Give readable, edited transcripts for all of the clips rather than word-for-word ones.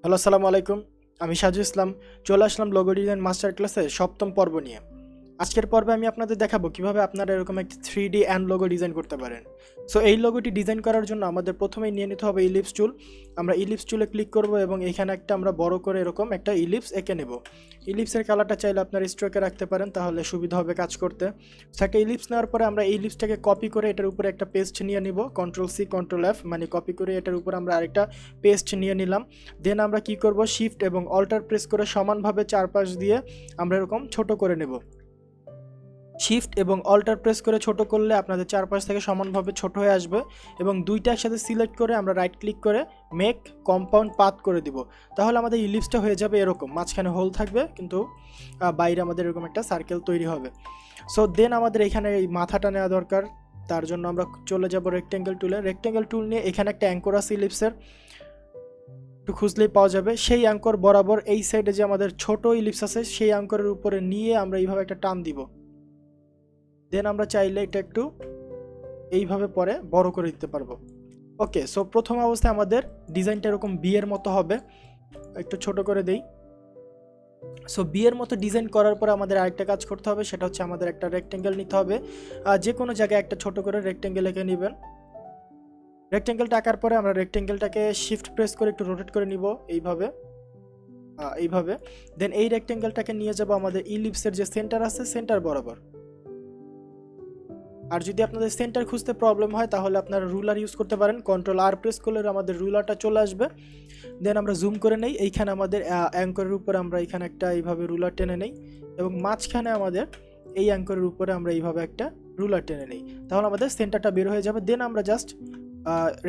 Hello, আসসালামু আলাইকুম। আমি সাজু ইসলাম। চলে আসলাম লোগো ডিজাইন মাস্টার ক্লাসের সপ্তম পর্ব নিয়ে। আজকের পর্বে আমি আপনাদের দেখাবো কিভাবে আপনারা এরকম একটি 3D অ্যান্ড লোগো ডিজাইন করতে পারেন। সো এই লোগোটি ডিজাইন করার জন্য আমাদের প্রথমেই নিয়ে নিতে হবে ইলিপস টুল। আমরা ইলিপস টুলে ক্লিক করব এবং এখানে একটা আমরা বড় করে এরকম একটা ইলিপস এঁকে নেব। ইলিপসের কালারটা চাইলে আপনার স্ট্রোকে রাখতে পারেন, তাহলে সুবিধা হবে কাজ করতে। সো একটা ইলিপস নেওয়ার পরে আমরা এই ইলিপসটাকে কপি করে এটার উপরে একটা পেস্ট নিয়ে নিব। Ctrl+C Ctrl+F, মানে কপি করে এটার উপর আমরা আরেকটা পেস্ট নিয়ে নিলাম। দেন আমরা কি করব, শিফট এবং অল্টার প্রেস করে সমানভাবে চারপাশ দিয়ে আমরা এরকম ছোট করে নেব। শিফট এবং অল্টার প্রেস করে ছোট করলে আপনাদের চারপাশ থেকে সমানভাবে ছোট হয়ে আসবে। এবং দুইটা একসাথে সিলেক্ট করে আমরা রাইট ক্লিক করে মেক কম্পাউন্ড পাথ করে দিব। তাহলে আমাদের ইলিপসটা হয়ে যাবে এরকম, মাঝখানে হোল থাকবে কিন্তু বাইরে আমাদের এরকম একটা সার্কেল তৈরি হবে। সো দেন আমাদের এখানে এই মাথাটা নেওয়া দরকার। তার জন্য আমরা চলে যাব রেক্টেঙ্গেল টুলে। রেক্টেঙ্গেল টুল নিয়ে এখানে একটা অ্যাঙ্কর আছে ইলিপসের, একটু খুঁজলেই পাওয়া যাবে। সেই অ্যাঙ্কর বরাবর এই সাইডে যে আমাদের ছোট ইলিপস আছে সেই অ্যাঙ্করের উপরে নিয়ে আমরা এইভাবে একটা টান দিব। দেন আমরা চাইলে এটা একটু এইভাবে পরে বড় করে দিতে পারবো। ওকে, সো প্রথম অবস্থায় আমাদের ডিজাইনটা এরকম বিয়ের মতো হবে। একটু ছোট করে দেই। সো বিয়ের মতো ডিজাইন করার পর আমাদের আরেকটা কাজ করতে হবে, সেটা হচ্ছে আমাদের একটা রেক্টেঙ্গেল নিতে হবে। যে কোনো জায়গায় একটা ছোট করে রেক্টেঙ্গেল এঁকে নেবেন। রেক্টেঙ্গেলটা আঁকার পরে আমরা রেক্টেঙ্গেলটাকে শিফট প্রেস করে একটু রোটেট করে নিব এইভাবে এইভাবে। দেন এই রেক্টেঙ্গেলটাকে নিয়ে যাব আমাদের ইলিপসের যে সেন্টার আছে সেন্টার বরাবর। আর যদি আপনাদের সেন্টার খুঁজতে প্রবলেম হয় তাহলে আপনারা রুলার ইউজ করতে পারেন। Ctrl+R প্রেস করলে আমাদের রুলারটা চলে আসবে। দেন আমরা জুম করে নেই। এইখানে আমাদের অ্যাঙ্করের উপরে আমরা এখানে একটা এইভাবে রুলার টেনে নেই এবং মাঝখানে আমাদের এই অ্যাঙ্করের উপরে আমরা এইভাবে একটা রুলার টেনে নেই। তাহলে আমাদের সেন্টারটা বের হয়ে যাবে। দেন আমরা জাস্ট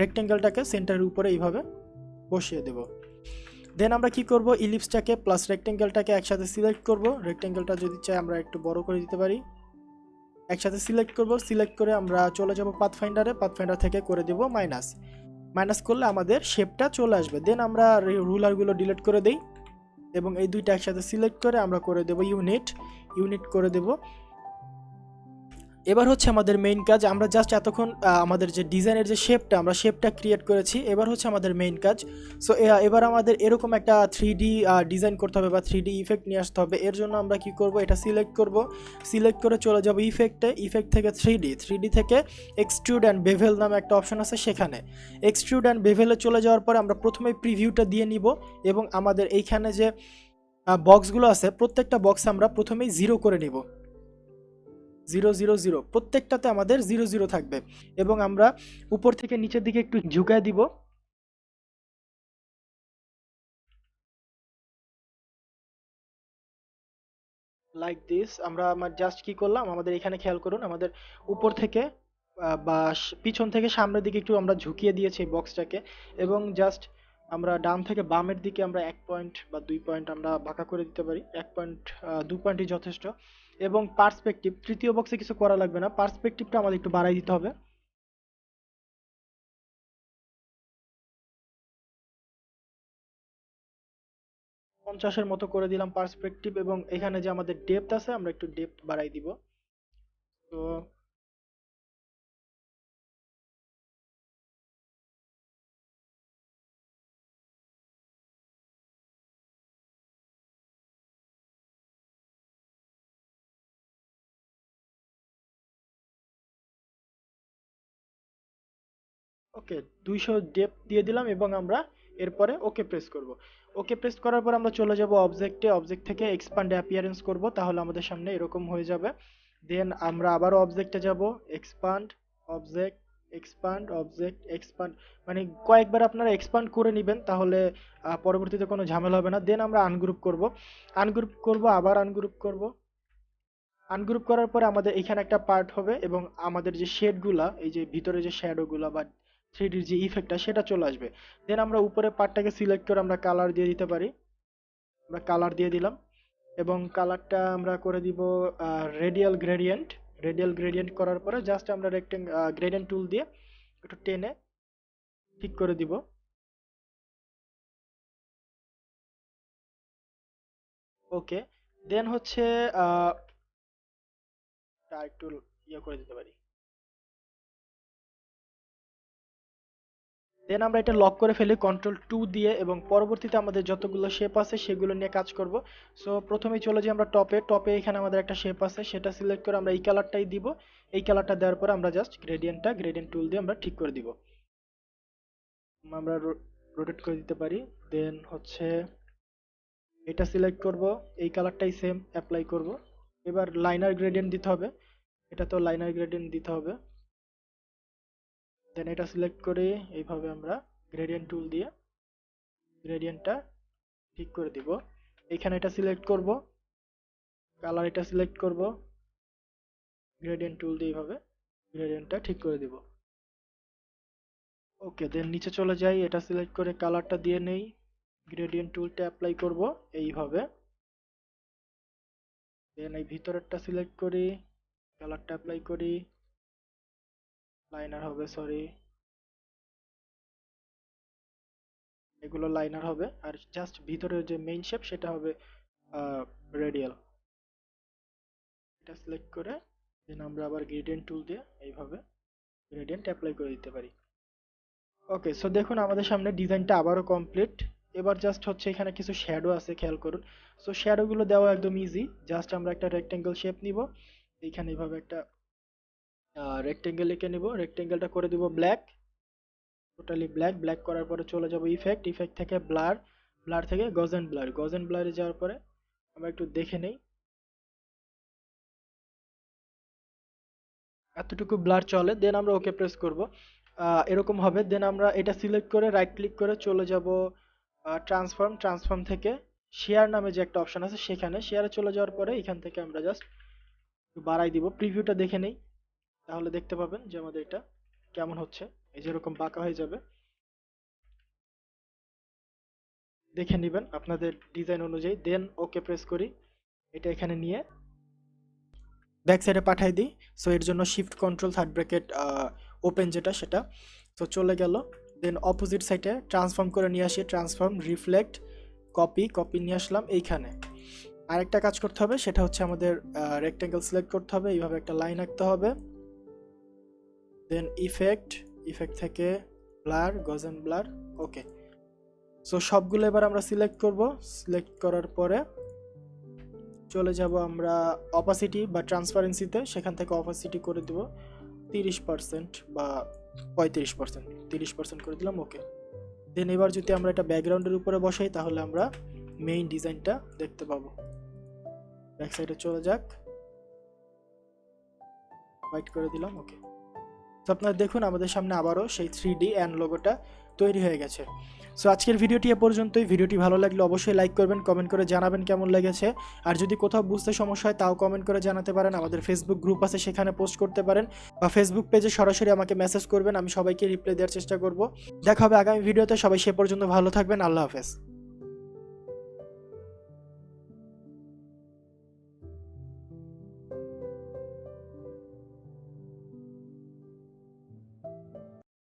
রেক্টেঙ্গেলটাকে সেন্টারের উপরে এইভাবে বসিয়ে দেব। দেন আমরা কি করব, ইলিপসটাকে প্লাস রেক্টেঙ্গেলটাকে একসাথে সিলেক্ট করব। রেক্টেঙ্গেলটা যদি চাই আমরা একটু বড় করে দিতে পারি। একসাথে সিলেক্ট করব, সিলেক্ট করে আমরা চলে যাব পাথফাইন্ডারে। পাথফাইন্ডার থেকে করে দেব মাইনাস। মাইনাস করলে আমাদের শেপটা চলে আসবে। দেন আমরা রুলারগুলো ডিলিট করে দেই এবং এই দুইটা একসাথে সিলেক্ট করে আমরা করে দেব ইউনিট। ইউনিট করে দেব। এবার হচ্ছে আমাদের মেইন কাজ। আমরা জাস্ট এতক্ষণ আমাদের যে ডিজাইনের যে শেপটা, আমরা শেপটা ক্রিয়েট করেছি। এবার হচ্ছে আমাদের মেইন কাজ। সো এবার আমাদের এরকম একটা 3D ডিজাইন করতে হবে বা 3D ইফেক্ট নিয়ে আসতে হবে। এর জন্য আমরা কি করব, এটা সিলেক্ট করব। সিলেক্ট করে চলে যাব ইফেক্টে। ইফেক্ট থেকে 3D থেকে এক্সট্রুড অ্যান্ড বেভেল নামে একটা অপশন আছে, সেখানে এক্সট্রুড অ্যান্ড বেভেলে চলে যাওয়ার পরে আমরা প্রথমে প্রিভিউটা দিয়ে নিব এবং আমাদের এইখানে যে বক্সগুলো আছে প্রত্যেকটা বক্স আমরা প্রথমেই 0 করে নিব। 0 0 0 প্রত্যেকটাতে আমাদের 0 0 থাকবে এবং আমরা উপর থেকে নিচের দিকে একটু ঝুঁকায় দিব। Like this. আমরা জাস্ট কি করলাম, আমাদের এখানে খেয়াল করুন, আমাদের উপর থেকে বা পিছন থেকে সামনের দিকে একটু আমরা ঝুঁকিয়ে দিয়েছি এই বক্সটাকে। এবং জাস্ট আমরা ডান থেকে বামের দিকে আমরা 1 পয়েন্ট বা 2 পয়েন্ট আমরা বাঁকা করে দিতে পারি। 1 পয়েন্ট 2 পয়েন্টই যথেষ্ট। এবং পার্সপেক্টিভ, তৃতীয় বক্সে কিছু করা লাগবে না, পার্সপেক্টিভটা আমাদের একটু বাড়াই দিতে হবে। 50-এর মতো করে দিলাম পার্সপেক্টিভ। এবং এখানে যে আমাদের ডেপথ আছে আমরা একটু ডেপথ বাড়াই দিব। তো ওকে, 200 ডেপথ দিয়ে দিলাম এবং আমরা এরপরে ওকে প্রেস করব। ওকে প্রেস করার পর আমরা চলে যাব অবজেক্টে। অবজেক্ট থেকে এক্সপান্ড অ্যাপিয়ারেন্স করব, তাহলে আমাদের সামনে এরকম হয়ে যাবে। দেন আমরা আবারও অবজেক্টে যাব, expand object, expand object, expand, মানে কয়েকবার আপনারা এক্সপান্ড করে নেবেন, তাহলে পরবর্তীতে কোনো ঝামেলা হবে না। দেন আমরা আনগ্রুপ করব। আনগ্রুপ করব, আবার আনগ্রুপ করব। আনগ্রুপ করার পরে আমাদের এখানে একটা পার্ট হবে এবং আমাদের যে শেডগুলা, এই যে ভিতরে যে শ্যাডোগুলা বা 3Dর যে ইফেক্টটা সেটা চলে আসবে। দেন আমরা উপরে পার্টটাকে সিলেক্ট করে আমরা কালার দিয়ে দিতে পারি। আমরা কালার দিয়ে দিলাম এবং কালারটা আমরা করে দিব রেডিয়াল গ্রেডিয়েন্ট। রেডিয়াল গ্রেডিয়েন্ট করার পরে জাস্ট আমরা গ্রেডিয়েন্ট টুল দিয়ে একটু টেনে ঠিক করে দিব। ওকে, দেন হচ্ছে আহ একটু ইয়ে করে দিতে পারি। দেন আমরা এটা লক করে ফেলি Ctrl+2 দিয়ে, এবং পরবর্তীতে আমাদের যতগুলো শেপ আছে সেগুলো নিয়ে কাজ করব। সো প্রথমেই চলে যাই আমরা টপে এখানে আমাদের একটা শেপ আছে, সেটা সিলেক্ট করে আমরা এই কালারটাই দিব। এই কালারটা দেওয়ার পর আমরা জাস্ট গ্রেডিয়েন্ট টুল দিয়ে আমরা ঠিক করে দিব। আমরা রোটেট করে দিতে পারি। দেন হচ্ছে এটা সিলেক্ট করব, এই কালারটাই সেম অ্যাপ্লাই করব। এবার লাইনার গ্রেডিয়েন্ট দিতে হবে, এটা তো লাইনার গ্রেডিয়েন্ট দিতে হবে। দেন এটা সিলেক্ট করে এইভাবে আমরা গ্রেডিয়েন্ট টুল দিয়ে গ্রেডিয়েন্টটা ঠিক করে দিব। এখানে এটা সিলেক্ট করব, কালার এটা সিলেক্ট করব, গ্রেডিয়েন্ট টুল দিয়ে এইভাবে গ্রেডিয়েন্টটা ঠিক করে দিব। ওকে, দেন নিচে চলে যাই, এটা সিলেক্ট করে কালারটা দিয়ে নেই, গ্রেডিয়েন্ট টুলটা অ্যাপ্লাই করব এইভাবে। দেন এই ভিতরেরটা সিলেক্ট করি, কালারটা অ্যাপ্লাই করি, লাইনার হবে, সরি এগুলো লাইনার হবে, আর জাস্ট ভিতরের যে মেইন শেপ সেটা হবে রেডিয়াল। এটা সিলেক্ট করে দেন আমরা আবার গ্রেডিয়েন্ট টুল দিয়ে এইভাবে গ্রেডিয়েন্ট অ্যাপ্লাই করে দিতে পারি। ওকে, সো দেখুন আমাদের সামনে ডিজাইনটা আবারও কমপ্লিট। এবার জাস্ট হচ্ছে এখানে কিছু শ্যাডো আছে, খেয়াল করুন। সো শ্যাডোগুলো দেওয়া একদম ইজি, জাস্ট আমরা একটা রেক্টেঙ্গেল শেপ নিব, এইখানে এইভাবে একটা রেক্টেঙ্গেল এঁকে নিব, রেক্টেঙ্গেলটা করে দিব ব্ল্যাক, টোটালি ব্ল্যাক করার পরে চলে যাব ইফেক্ট থেকে ব্লার থেকে গজ এন্ড ব্লারে যাওয়ার পরে আমরা একটু দেখে নেই, এতটুকু ব্লার চলে। দেন আমরা ওকে প্রেস করব, এরকম হবে। দেন আমরা এটা সিলেক্ট করে রাইট ক্লিক করে চলে যাব ট্রান্সফর্ম থেকে শেয়ার নামে যে একটা অপশন আছে সেখানে, শেয়ারে চলে যাওয়ার পরে এখান থেকে আমরা জাস্ট বাড়াই দিব। প্রিভিউটা দেখে নেই, তাহলে দেখতে পাবেন যে আমাদের এটা কেমন হচ্ছে, এই যেরকম বাঁকা হয়ে যাবে, দেখে নেবেন আপনাদের ডিজাইন অনুযায়ী। দেন ওকে প্রেস করি, এটা এখানে নিয়ে ব্যাক সাইডে পাঠাই দিই। সো এর জন্য shift control third bracket open যেটা সেটা, তো চলে গেল। দেন অপোজিট সাইডে ট্রান্সফর্ম করে নিয়ে আসি, ট্রান্সফর্ম রিফ্লেক্ট কপি নিয়ে আসলাম এইখানে। আরেকটা কাজ করতে হবে, সেটা হচ্ছে আমাদের রেক্টেঙ্গেল সিলেক্ট করতে হবে, এইভাবে একটা লাইন আঁকতে হবে। দেন ইফেক্ট থেকে গজ এন্ড ব্লার, ওকে। সো সবগুলো এবার আমরা সিলেক্ট করব, সিলেক্ট করার পরে চলে যাব আমরা অপাসিটি বা ট্রান্সপারেন্সিতে, সেখান থেকে অপাসিটি করে দেব 30% বা 35%, 30% করে দিলাম, ওকে। দেন এবার যদি আমরা এটা ব্যাকগ্রাউন্ডের উপরে বসাই তাহলে আমরা মেইন ডিজাইনটা দেখতে পাবো। ব্যাক সাইডে চলে যাক, হোয়াইট করে দিলাম, ওকে। তো আপনারা দেখুন আমাদের সামনে আবারও সেই 3D অ্যান্ড লোগোটা তৈরি হয়ে গেছে। সো আজকের ভিডিওটি এ পর্যন্তই। ভিডিওটি ভালো লাগলে অবশ্যই লাইক করবেন, কমেন্ট করে জানাবেন কেমন লেগেছে। আর যদি কোথাও বুঝতে সমস্যা হয় তাও কমেন্ট করে জানাতে পারেন। আমাদের ফেসবুক গ্রুপ আছে, সেখানে পোস্ট করতে পারেন, বা ফেসবুক পেজে সরাসরি আমাকে মেসেজ করবেন, আমি সবাইকে রিপ্লাই দেওয়ার চেষ্টা করব। দেখা হবে আগামী ভিডিওতে, সবাই সে পর্যন্ত ভালো থাকবেন, আল্লাহ হাফেজ।